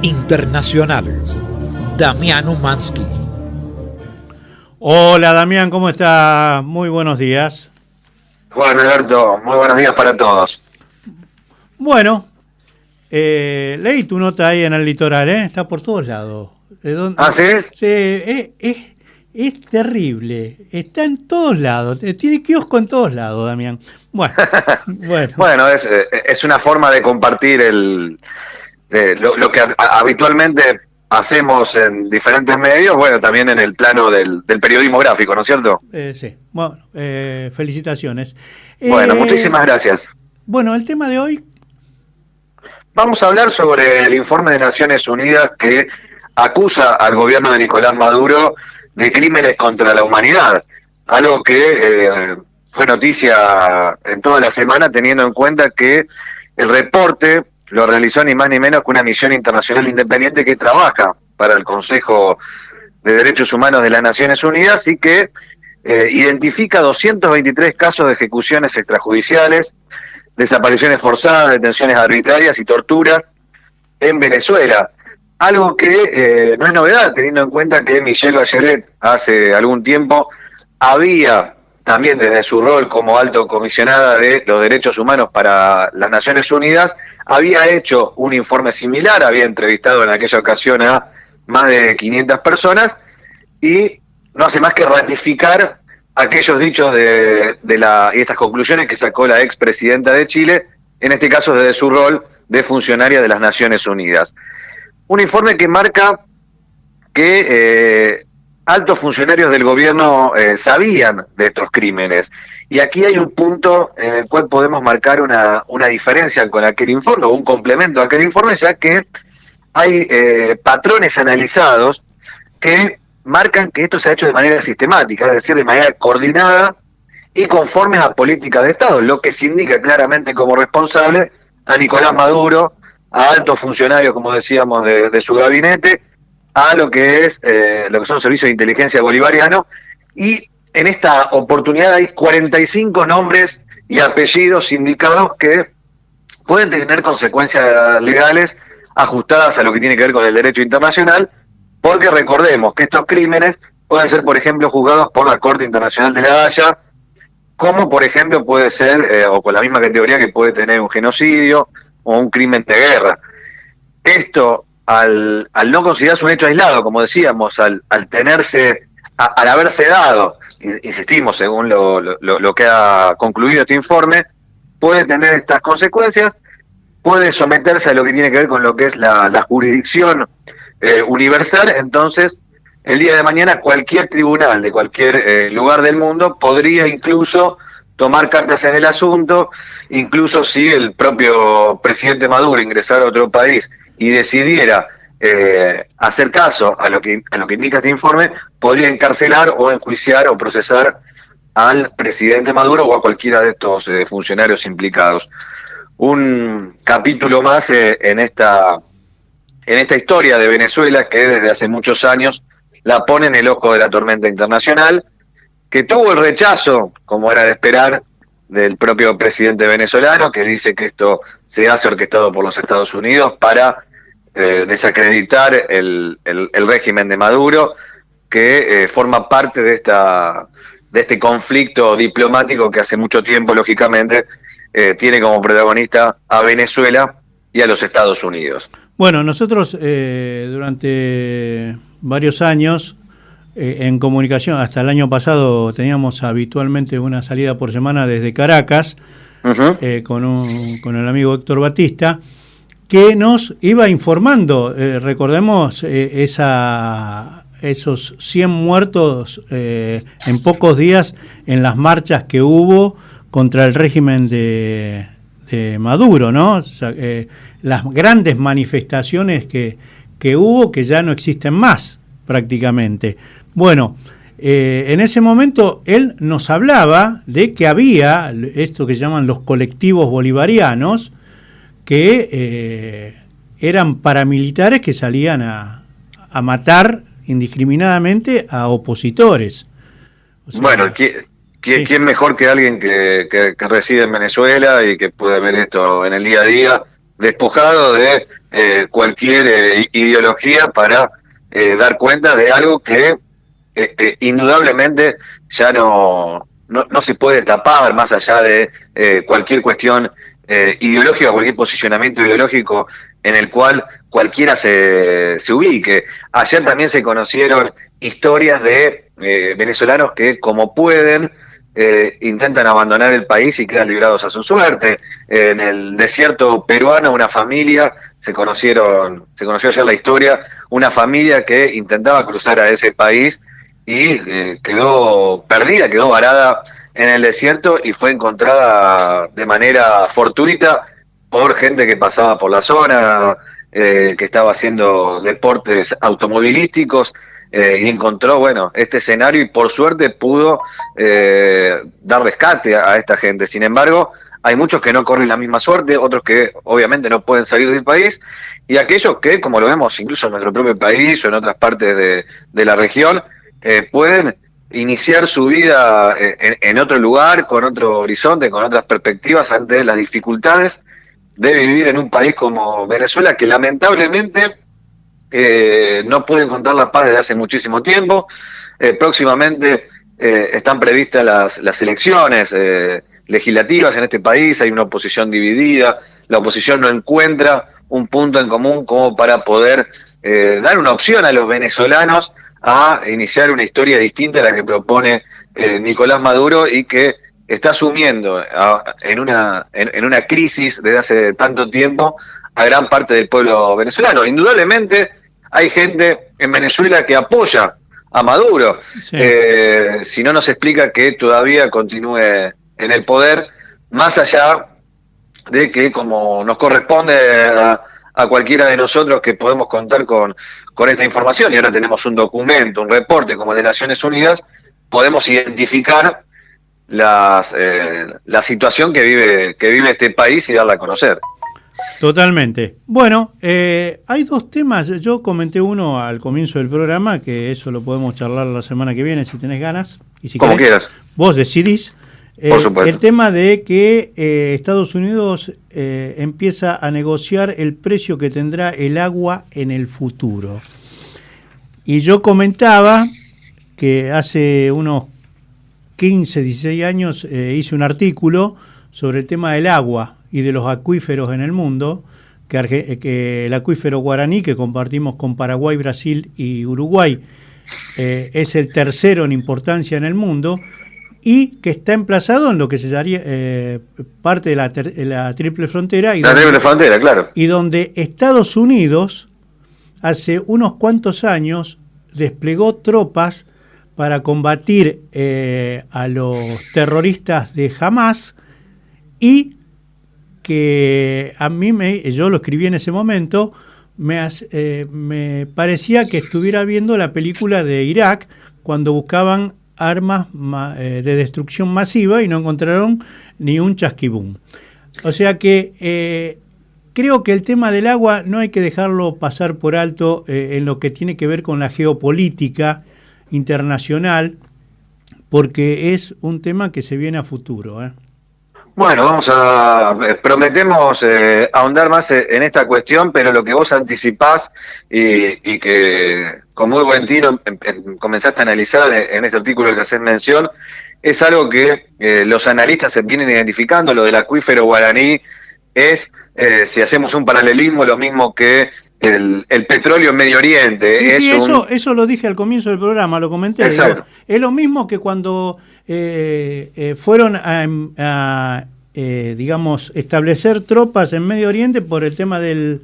internacionales. Damián Umansky. Hola Damián, ¿cómo está? Muy buenos días. Juan Alberto, muy buenos días para todos. Bueno, leí tu nota ahí en el litoral, está por todos lados. ¿Ah, sí? Sí, es terrible, está en todos lados, tiene kiosco en todos lados, Damián. Bueno, Bueno, es una forma de compartir lo que habitualmente hacemos en diferentes medios, bueno, también en el plano del periodismo gráfico, ¿no es cierto? Sí, bueno, felicitaciones. Bueno, muchísimas gracias. Bueno, el tema de hoy... Vamos a hablar sobre el informe de Naciones Unidas que acusa al gobierno de Nicolás Maduro de crímenes contra la humanidad, algo que fue noticia en toda la semana, teniendo en cuenta que el reporte lo realizó ni más ni menos que una misión internacional independiente que trabaja para el Consejo de Derechos Humanos de las Naciones Unidas y que identifica 223 casos de ejecuciones extrajudiciales, desapariciones forzadas, detenciones arbitrarias y torturas en Venezuela. Algo que no es novedad, teniendo en cuenta que Michelle Bachelet hace algún tiempo había, también desde su rol como alto comisionada de los derechos humanos para las Naciones Unidas, había hecho un informe similar, había entrevistado en aquella ocasión a más de 500 personas y no hace más que ratificar aquellos dichos y estas conclusiones que sacó la expresidenta de Chile, en este caso desde su rol de funcionaria de las Naciones Unidas. Un informe que marca que altos funcionarios del gobierno sabían de estos crímenes. Y aquí hay un punto en el cual podemos marcar una diferencia con aquel informe, o un complemento a aquel informe, ya que hay patrones analizados que marcan que esto se ha hecho de manera sistemática, es decir, de manera coordinada y conforme a políticas de Estado, lo que se indica claramente como responsable a Nicolás Maduro, a altos funcionarios, como decíamos, de su gabinete, a lo que son los servicios de inteligencia bolivariano, y en esta oportunidad hay 45 nombres y apellidos indicados que pueden tener consecuencias legales ajustadas a lo que tiene que ver con el derecho internacional, porque recordemos que estos crímenes pueden ser, por ejemplo, juzgados por la Corte Internacional de la Haya, como por ejemplo puede ser, o con la misma categoría que puede tener un genocidio o un crimen de guerra. Esto, al no considerarse un hecho aislado, como decíamos, al haberse dado, insistimos, según lo que ha concluido este informe, puede tener estas consecuencias, puede someterse a lo que tiene que ver con lo que es la jurisdicción universal. Entonces, el día de mañana cualquier tribunal de cualquier lugar del mundo podría incluso tomar cartas en el asunto, incluso si el propio presidente Maduro ingresara a otro país y decidiera hacer caso a lo que indica este informe, podría encarcelar o enjuiciar o procesar al presidente Maduro o a cualquiera de estos funcionarios implicados. Un capítulo más en esta historia de Venezuela, que desde hace muchos años la pone en el ojo de la tormenta internacional, que tuvo el rechazo, como era de esperar, del propio presidente venezolano, que dice que esto se hace orquestado por los Estados Unidos para desacreditar el régimen de Maduro, que forma parte de este conflicto diplomático que hace mucho tiempo, lógicamente, tiene como protagonista a Venezuela y a los Estados Unidos. Bueno, nosotros durante varios años en comunicación, hasta el año pasado teníamos habitualmente una salida por semana desde Caracas, con el amigo Héctor Batista, que nos iba informando, recordemos esos 100 muertos en pocos días en las marchas que hubo contra el régimen de Maduro, ¿no? O sea, las grandes manifestaciones que hubo, que ya no existen más prácticamente. Bueno, en ese momento él nos hablaba de que había esto que llaman los colectivos bolivarianos, que eran paramilitares que salían a matar indiscriminadamente a opositores. O sea, bueno, ¿quién mejor que alguien que reside en Venezuela y que puede ver esto en el día a día, despojado de cualquier ideología para dar cuenta de algo que indudablemente ya no se puede tapar más allá de cualquier cuestión ideológica, cualquier posicionamiento ideológico en el cual cualquiera se ubique. Ayer también se conocieron historias de venezolanos que, como pueden, intentan abandonar el país y quedan librados a su suerte. En el desierto peruano, una familia, se conoció ayer la historia, una familia que intentaba cruzar a ese país y quedó perdida, quedó varada en el desierto y fue encontrada de manera fortuita por gente que pasaba por la zona, que estaba haciendo deportes automovilísticos, y encontró, bueno, este escenario y por suerte pudo dar rescate a esta gente. Sin embargo, hay muchos que no corren la misma suerte, otros que obviamente no pueden salir del país, y aquellos que, como lo vemos incluso en nuestro propio país o en otras partes de la región, pueden iniciar su vida en otro lugar, con otro horizonte, con otras perspectivas ante las dificultades de vivir en un país como Venezuela, que lamentablemente no puede encontrar la paz desde hace muchísimo tiempo. Próximamente están previstas las elecciones legislativas en este país, hay una oposición dividida, la oposición no encuentra un punto en común como para poder dar una opción a los venezolanos a iniciar una historia distinta a la que propone Nicolás Maduro y que está sumiendo en una crisis desde hace tanto tiempo a gran parte del pueblo venezolano. Indudablemente hay gente en Venezuela que apoya a Maduro, Sí. Si no nos explica que todavía continúe en el poder, más allá de que, como nos corresponde a cualquiera de nosotros que podemos contar con esta información, y ahora tenemos un documento, un reporte como el de Naciones Unidas, podemos identificar la situación que vive este país y darla a conocer. Totalmente. Bueno, hay dos temas. Yo comenté uno al comienzo del programa, que eso lo podemos charlar la semana que viene si tenés ganas. Y si Como querés, quieras. vos decidís. Por supuesto. El tema de que Estados Unidos empieza a negociar el precio que tendrá el agua en el futuro. Y yo comentaba que hace unos 15, 16 años hice un artículo sobre el tema del agua y de los acuíferos en el mundo, que el acuífero guaraní, que compartimos con Paraguay, Brasil y Uruguay, es el tercero en importancia en el mundo y que está emplazado en lo que se llamaría parte de la triple frontera. Y Triple frontera, claro. Y donde Estados Unidos hace unos cuantos años desplegó tropas para combatir a los terroristas de Hamas, y que a mí, yo lo escribí en ese momento, me parecía que estuviera viendo la película de Irak, cuando buscaban armas de destrucción masiva y no encontraron ni un chasquibum. O sea que creo que el tema del agua no hay que dejarlo pasar por alto en lo que tiene que ver con la geopolítica internacional, porque es un tema que se viene a futuro. Bueno, prometemos ahondar más en esta cuestión, pero lo que vos anticipás y que con muy buen tiro comenzaste a analizar en este artículo al que haces mención, es algo que los analistas se vienen identificando. Lo del acuífero guaraní es, si hacemos un paralelismo, lo mismo que el petróleo en Medio Oriente. Sí, eso lo dije al comienzo del programa, lo comenté. Exacto. Es lo mismo que cuando fueron a digamos, establecer tropas en Medio Oriente por el tema del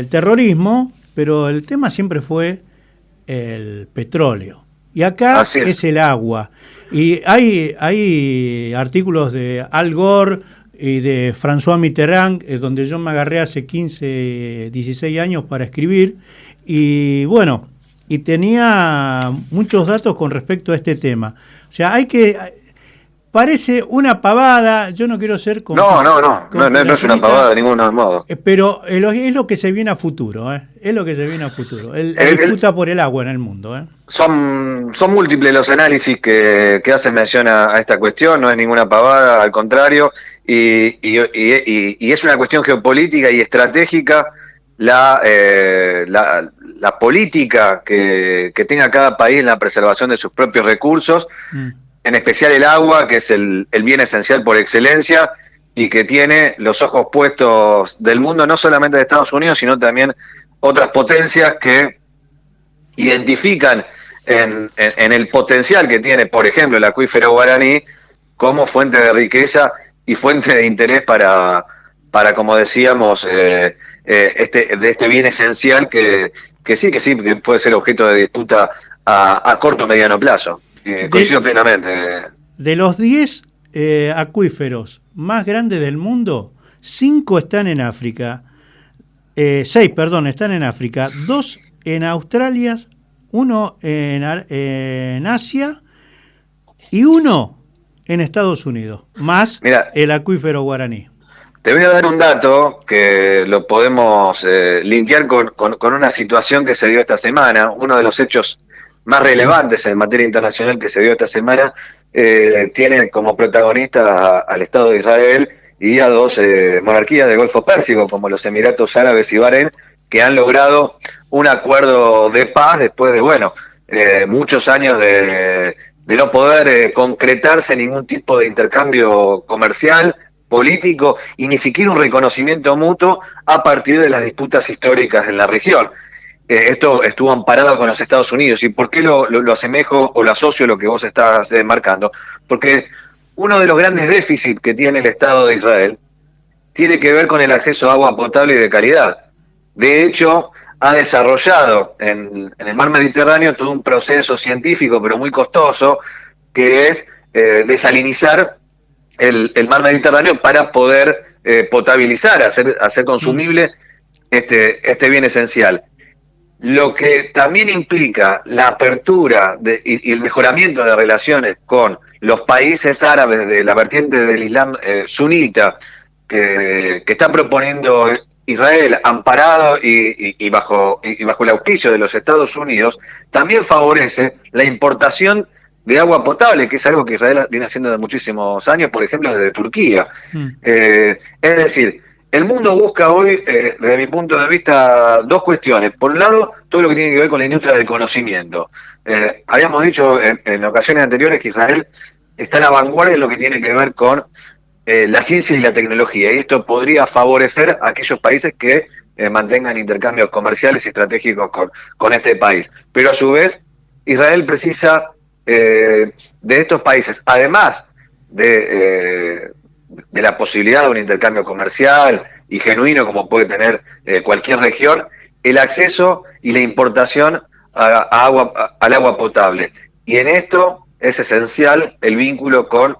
terrorismo, pero el tema siempre fue el petróleo. Y acá es el agua. Y hay artículos de Al Gore y de François Mitterrand, donde yo me agarré hace 15, 16 años para escribir, y bueno, y tenía muchos datos con respecto a este tema. O sea, parece una pavada, yo no quiero ser... No es una pavada de ningún modo. Pero es lo que se viene a futuro, es lo que se viene a futuro. La disputa por el agua en el mundo. Son múltiples los análisis que hacen mención a esta cuestión, no es ninguna pavada, al contrario, y es una cuestión geopolítica y estratégica la política que tenga cada país en la preservación de sus propios recursos, en especial el agua, que es el bien esencial por excelencia, y que tiene los ojos puestos del mundo, no solamente de Estados Unidos, sino también otras potencias que identifican en el potencial que tiene, por ejemplo, el acuífero guaraní como fuente de riqueza y fuente de interés para como decíamos, de este bien esencial que sí, que puede ser objeto de disputa a corto o mediano plazo. Coincido plenamente. De los 10 acuíferos más grandes del mundo, 5 están en África, 6, perdón, están en África, 2 en Australia, 1 en Asia y 1 en Estados Unidos, más Mira, el acuífero guaraní. Te voy a dar un dato que lo podemos linkear con una situación que se dio esta semana. Uno de los hechos más relevantes en materia internacional que se dio esta semana tiene como protagonista al Estado de Israel y a dos monarquías del Golfo Pérsico, como los Emiratos Árabes y Bahrein, que han logrado un acuerdo de paz después de, muchos años de no poder concretarse ningún tipo de intercambio comercial, político y ni siquiera un reconocimiento mutuo a partir de las disputas históricas en la región. Esto estuvo amparado con los Estados Unidos. ¿Y por qué lo asemejo o lo asocio a lo que vos estás marcando? Porque uno de los grandes déficits que tiene el Estado de Israel tiene que ver con el acceso a agua potable y de calidad. De hecho, ha desarrollado en el mar Mediterráneo todo un proceso científico, pero muy costoso, que es desalinizar el mar Mediterráneo para poder potabilizar, hacer consumible este bien esencial. Lo que también implica la apertura y el mejoramiento de relaciones con los países árabes de la vertiente del Islam sunita que está proponiendo Israel, amparado y bajo el auspicio de los Estados Unidos, también favorece la importación de agua potable, que es algo que Israel viene haciendo de muchísimos años, por ejemplo, desde Turquía. Es decir, el mundo busca hoy, desde mi punto de vista, dos cuestiones. Por un lado, todo lo que tiene que ver con la industria del conocimiento. Habíamos dicho en ocasiones anteriores que Israel está en la vanguardia en lo que tiene que ver con la ciencia y la tecnología, y esto podría favorecer a aquellos países que mantengan intercambios comerciales y estratégicos con este país. Pero a su vez, Israel precisa de estos países, además de la posibilidad de un intercambio comercial y genuino como puede tener cualquier región, el acceso y la importación al agua potable. Y en esto es esencial el vínculo con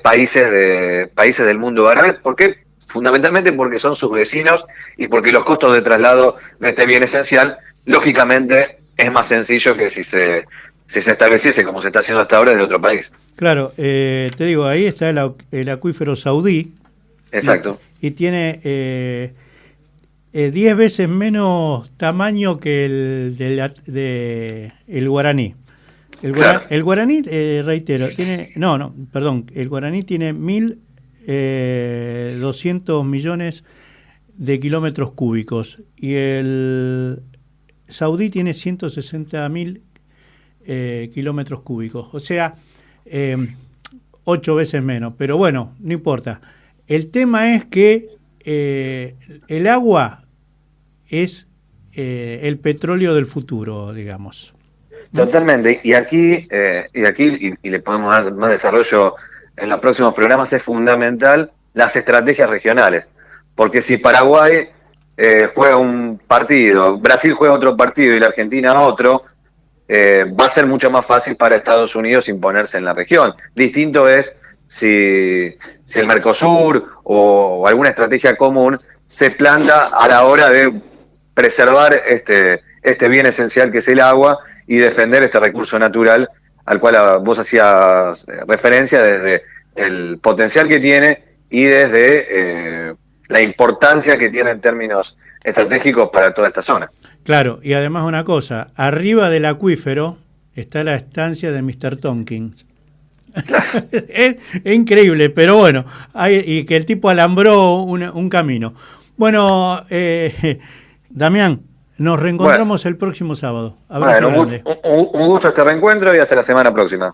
países del mundo árabe. ¿Por qué? Fundamentalmente porque son sus vecinos y porque los costos de traslado de este bien esencial, lógicamente, es más sencillo que si se estableciese, como se está haciendo hasta ahora, desde otro país. Claro, te digo, ahí está el acuífero saudí. Exacto. Y tiene 10 veces menos tamaño que el guaraní. Claro. El guaraní, reitero, tiene... el guaraní tiene 1.200 millones de kilómetros cúbicos y el saudí tiene 160.000 kilómetros cúbicos, o sea, 8 veces menos, pero bueno, no importa. El tema es que el agua es el petróleo del futuro, digamos. Totalmente, y aquí le podemos dar más desarrollo en los próximos programas. Es fundamental las estrategias regionales, porque si Paraguay juega un partido, Brasil juega otro partido y la Argentina otro, va a ser mucho más fácil para Estados Unidos imponerse en la región. Distinto es si el Mercosur o alguna estrategia común se planta a la hora de preservar este bien esencial que es el agua y defender este recurso natural al cual vos hacías referencia, desde el potencial que tiene y desde la importancia que tiene en términos estratégicos para toda esta zona. Claro, y además una cosa, arriba del acuífero está la estancia de Mr. Tompkins, Es increíble, pero bueno, y que el tipo alambró un camino. Bueno, Damián, nos reencontramos el próximo sábado. Abrazo Bueno, grande. un gusto este reencuentro y hasta la semana próxima.